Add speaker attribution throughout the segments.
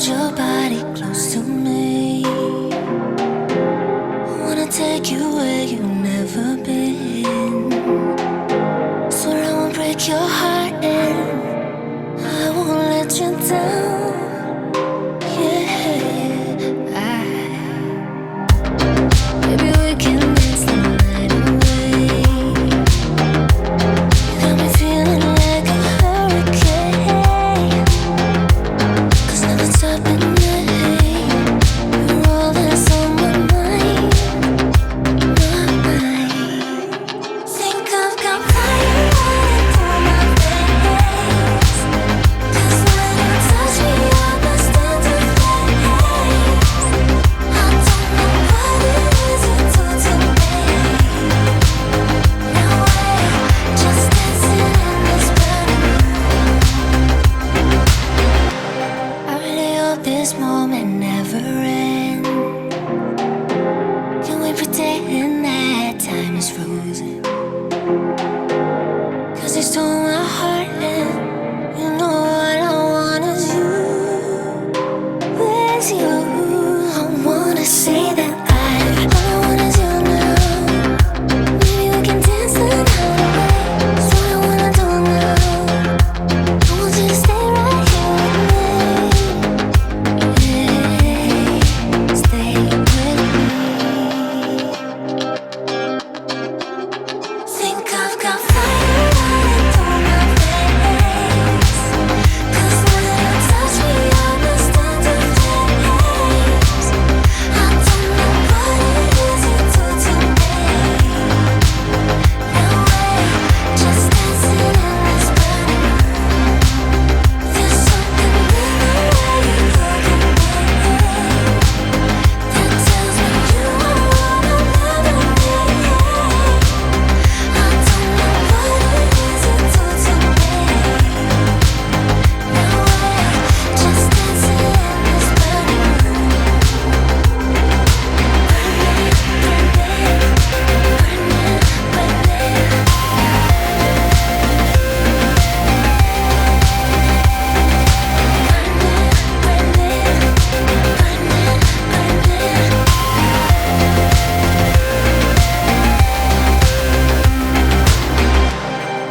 Speaker 1: hold your body close to me. Wanna take you where you've never been. Swear I won't break your heart and I won't let you down. Yeah, maybe we can dance the night away. You got me feeling like a hurricane. 'Cause nothing's happening. You're all that's on my mind, my mind. Think I've got fire running through my veins. 'Cause when you touch me, I burst into flames. I don't know what it is you do to me. No way, just dancing in this burning room. I really hope this moment never ends. Can we pretend that time is frozen? 'Cause you stole my heart and you know what I want is you. Where's you? I wanna say that all I want is you now. Maybe we can dance the night away. That's what I wanna do now. I want you to stay right here with me. Yeah, stay with me. Think I've got fire running through my veins. 'Cause when you touch me, I burst into flames. I don't know what it is you do to me. No way, just dancing in this burning room. There's something in the way you look at me that tells me you are all I'll ever need. I don't know what it is you do to me. No way, just dancing in this burning room.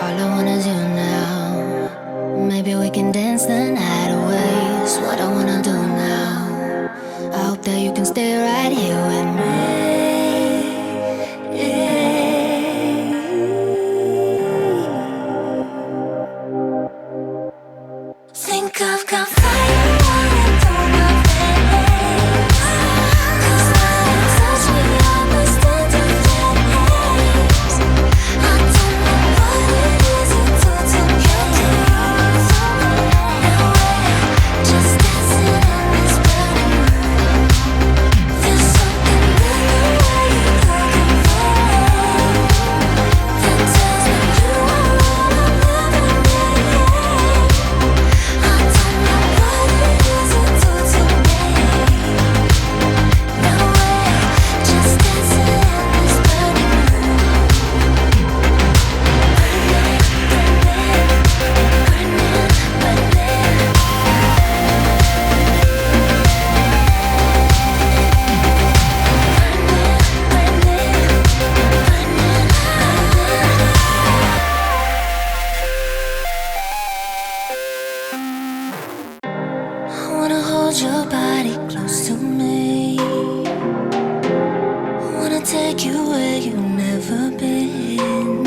Speaker 1: All I want is you now. Maybe we can dance the night away. It's what I wanna do now. I hope that you can stay right here with me. Think I've got fire running through my veins. 'Cause when you touch me, I burst into flames. I don't know what it is you do to me. No way, just dancing in this burning room. There's something in the way you look at me that tells me you are all I'll ever need. I don't know what it is you do to me. No way, just dancing in this burning room. I wanna hold your body close to me. Wanna take you where you've never been.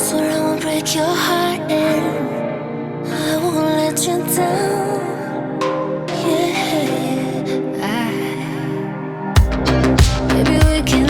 Speaker 1: Swear I won't break your heart and I won't let you down. Yeah, maybe we can